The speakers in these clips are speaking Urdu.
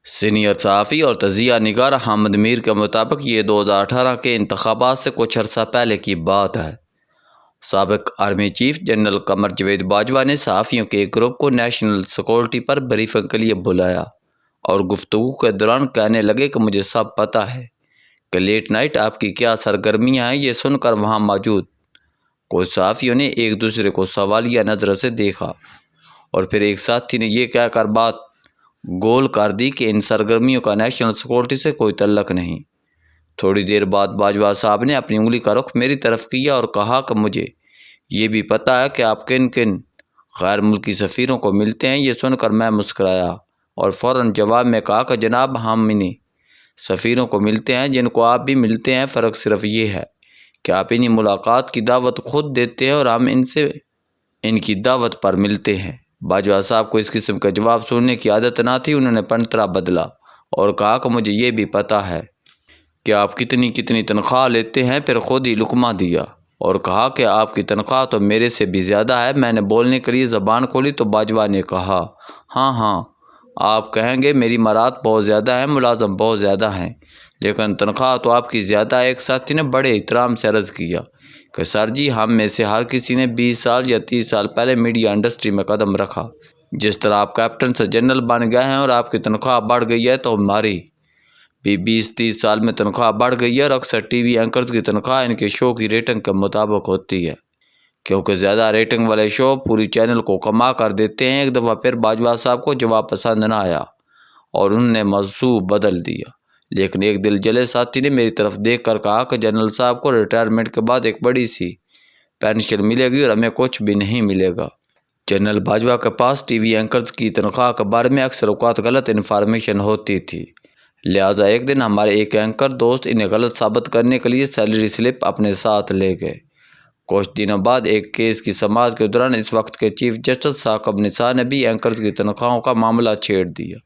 سینئر صحافی اور تجزیہ نگار حامد میر کے مطابق یہ 2018 کے انتخابات سے کچھ عرصہ پہلے کی بات ہے۔ سابق army chief general Qamar Javed Bajwa نے صحافیوں کے ایک گروپ کو نیشنل سیکورٹی پر بریفنگ کے لیے بلایا اور گفتگو کے دوران کہنے لگے کہ مجھے سب پتہ ہے کہ لیٹ نائٹ آپ کی کیا سرگرمیاں ہیں۔ یہ سن کر وہاں موجود کچھ صحافیوں نے ایک دوسرے کو سوالیہ نظر سے دیکھا اور پھر ایک ساتھی نے یہ کہہ کر بات گول کر دی کہ ان سرگرمیوں کا نیشنل سیکورٹی سے کوئی تعلق نہیں۔ تھوڑی دیر بعد باجوہ صاحب نے اپنی انگلی کا رخ میری طرف کیا اور کہا کہ مجھے یہ بھی پتہ ہے کہ آپ کن کن غیر ملکی سفیروں کو ملتے ہیں۔ یہ سن کر میں مسکرایا اور فوراً جواب میں کہا کہ جناب ہم انہی سفیروں کو ملتے ہیں جن کو آپ بھی ملتے ہیں، فرق صرف یہ ہے کہ آپ انہی ملاقات کی دعوت خود دیتے ہیں اور ہم ان سے ان کی دعوت پر ملتے ہیں۔ باجوہ صاحب کو اس قسم کا جواب سننے کی عادت نہ تھی۔ انہوں نے پنترا بدلا اور کہا کہ مجھے یہ بھی پتہ ہے کہ آپ کتنی تنخواہ لیتے ہیں، پھر خود ہی لقمہ دیا اور کہا کہ آپ کی تنخواہ تو میرے سے بھی زیادہ ہے۔ میں نے بولنے کے لیے زبان کھولی تو باجوہ نے کہا ہاں آپ کہیں گے میری مراد بہت زیادہ ہے، ملازم بہت زیادہ ہیں، لیکن تنخواہ تو آپ کی زیادہ ہے۔ ایک ساتھی نے بڑے احترام سے عرض کیا کہ سر جی ہم میں سے ہر کسی نے 20 سال یا 30 سال پہلے میڈیا انڈسٹری میں قدم رکھا۔ جس طرح آپ کیپٹن سے جنرل بن گئے ہیں اور آپ کی تنخواہ بڑھ گئی ہے تو ہماری بھی 20-30 سال میں تنخواہ بڑھ گئی ہے۔ اور اکثر ٹی وی اینکرز کی تنخواہ ان کے شو کی ریٹنگ کے مطابق ہوتی ہے، کیونکہ زیادہ ریٹنگ والے شو پوری چینل کو کما کر دیتے ہیں۔ ایک دفعہ پھر باجوہ صاحب کو جواب پسند نہ آیا اور انہوں نے موضوع بدل دیا، لیکن ایک دل جلے ساتھی نے میری طرف دیکھ کر کہا کہ جنرل صاحب کو ریٹائرمنٹ کے بعد ایک بڑی سی پینشن ملے گی اور ہمیں کچھ بھی نہیں ملے گا۔ جنرل باجوہ کے پاس ٹی وی اینکرز کی تنخواہ کے بارے میں اکثر اوقات غلط انفارمیشن ہوتی تھی، لہٰذا ایک دن ہمارے ایک اینکر دوست انہیں غلط ثابت کرنے کے لیے سیلری سلپ اپنے ساتھ لے گئے۔ کچھ دنوں بعد ایک کیس کی سماعت کے دوران اس وقت کے چیف جسٹس ثاقب نثار نے بھی اینکرز کی تنخواہوں کا معاملہ چھیڑ دیا۔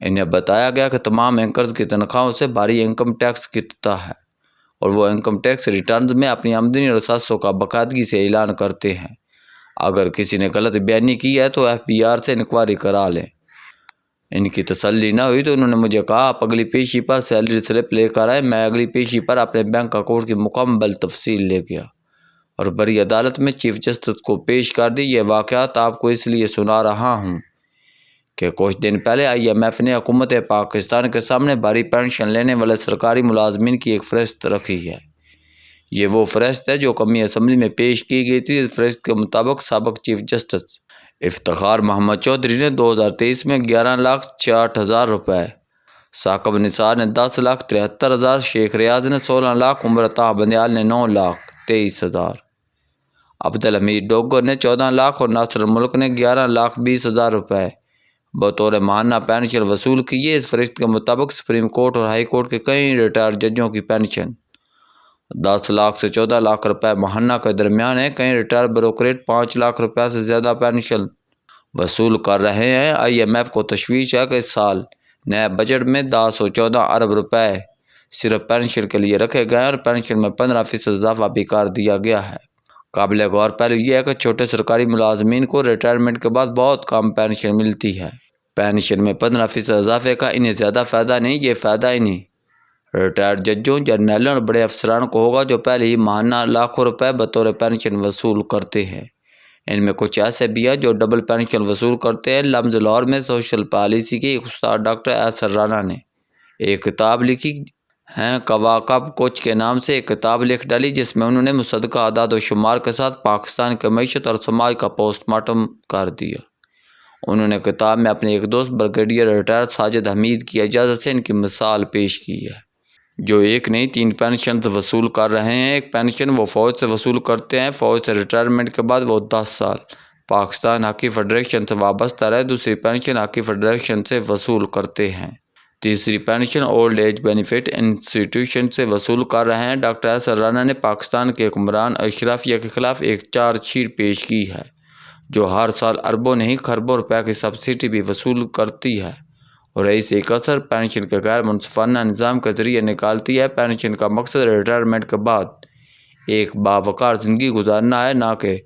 انہیں بتایا گیا کہ تمام اینکرز کی تنخواہوں سے بھاری انکم ٹیکس کٹتا ہے اور وہ انکم ٹیکس ریٹرنز میں اپنی آمدنی اور ساسوں کا باقاعدگی سے اعلان کرتے ہیں۔ اگر کسی نے غلط بیانی کی ہے تو FBR سے انکوائری کرا لیں۔ ان کی تسلی نہ ہوئی تو انہوں نے مجھے کہا آپ اگلی پیشی پر سیلری سلپ لے کر آئے۔ میں اگلی پیشی پر اپنے بینک اکاؤنٹ کی مکمل تفصیل لے گیا اور بڑی عدالت میں چیف جسٹس کو پیش کر دی۔ یہ واقعات آپ کو اس لیے سنا رہا ہوں کہ کچھ دن پہلے IMF نے حکومت پاکستان کے سامنے بھاری پینشن لینے والے سرکاری ملازمین کی ایک فہرست رکھی ہے۔ یہ وہ فہرست ہے جو قومی اسمبلی میں پیش کی گئی تھی۔ اس فہرست کے مطابق سابق چیف جسٹس افتخار محمد چودھری نے 2023 میں 11,66,000 روپے، ثاقب نثار نے 10,73,000، شیخ ریاض نے 16 لاکھ، عمر عطا بندیال نے 9,23,000، عبدالحمید ڈوگر نے 14 لاکھ اور ناصر الملک نے 11,20,000 روپے بطور ماہانہ پینشن وصول کی ہے۔ اس فہرست کے مطابق سپریم کورٹ اور ہائی کورٹ کے کئی ریٹائرڈ ججوں کی پینشن 10 لاکھ سے 14 لاکھ روپے ماہانہ کے درمیان ہے۔ کئی ریٹائرڈ بیوروکریٹ 5 لاکھ روپے سے زیادہ پینشن وصول کر رہے ہیں۔ IMF کو تشویش ہے کہ اس سال نئے بجٹ میں 1014 ارب روپے صرف پینشن کے لیے رکھے گئے ہیں اور پینشن میں 15% اضافہ بھی کر دیا گیا ہے۔ قابل غور پہلو یہ ہے کہ چھوٹے سرکاری ملازمین کو ریٹائرمنٹ کے بعد بہت کم پینشن ملتی ہے۔ پینشن میں 15% اضافے کا انہیں زیادہ فائدہ نہیں، یہ فائدہ انہیں ریٹائرڈ ججوں، جرنیلوں اور بڑے افسران کو ہوگا جو پہلے ہی ماہانہ لاکھوں روپے بطور پینشن وصول کرتے ہیں۔ ان میں کچھ ایسے بھی ہیں جو ڈبل پینشن وصول کرتے ہیں۔ لمز لاہور میں سوشل پالیسی کے ایک استاد ڈاکٹر احسن رانا نے ایک کتاب لکھی ہے، کواکب کوچ کے نام سے ایک کتاب لکھ ڈالی، جس میں انہوں نے مصدقہ اعداد و شمار کے ساتھ پاکستان کی معیشت اور سماج کا پوسٹ مارٹم کر دیا۔ انہوں نے کتاب میں اپنے ایک دوست بریگیڈیئر ریٹائر ساجد حمید کی اجازت سے ان کی مثال پیش کی ہے، جو ایک نہیں 3 پینشن وصول کر رہے ہیں۔ ایک پینشن وہ فوج سے وصول کرتے ہیں، فوج سے ریٹائرمنٹ کے بعد وہ 10 سال پاکستان ہاکی فیڈریشن سے وابستہ رہے۔ دوسری پینشن ہاکی فیڈریشن سے وصول کرتے ہیں۔ تیسری pension old age benefit institution سے وصول کر رہے ہیں۔ ڈاکٹر احسن رانا نے پاکستان کے حکمران اشرافیہ کے خلاف ایک چارج شیٹ پیش کی ہے جو ہر سال اربوں نہیں کھربوں روپے کی سبسڈی بھی وصول کرتی ہے اور ایسے قصر پینشن کے غیر منصفانہ نظام کے ذریعے نکالتی ہے۔ پینشن کا مقصد ریٹائرمنٹ کے بعد ایک باوقار زندگی گزارنا ہے، نہ کہ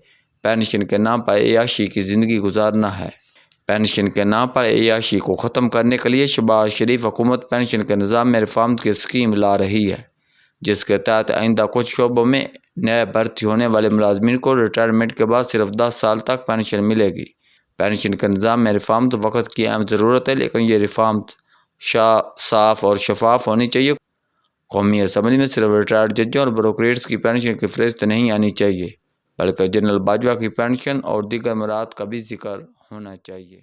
پینشن کے نام پر عیاشی کی زندگی گزارنا ہے۔ پینشن کے نام پر عیاشی کو ختم کرنے کے لیے شہباز شریف حکومت پینشن کے نظام میں ریفارمز کی اسکیم لا رہی ہے، جس کے تحت آئندہ کچھ شعبوں میں نئے بھرتی ہونے والے ملازمین کو ریٹائرمنٹ کے بعد صرف 10 سال تک پینشن ملے گی۔ پینشن کے نظام میں ریفارمز وقت کی اہم ضرورت ہے، لیکن یہ ریفارمز صاف اور شفاف ہونی چاہیے۔ قومی اسمبلی میں صرف ریٹائرڈ ججوں اور بیوروکریٹس کی پینشن کی فہرست نہیں آنی چاہیے، بلکہ جنرل باجوہ کی پینشن اور دیگر امورات کا بھی ذکر ہونا چاہیے۔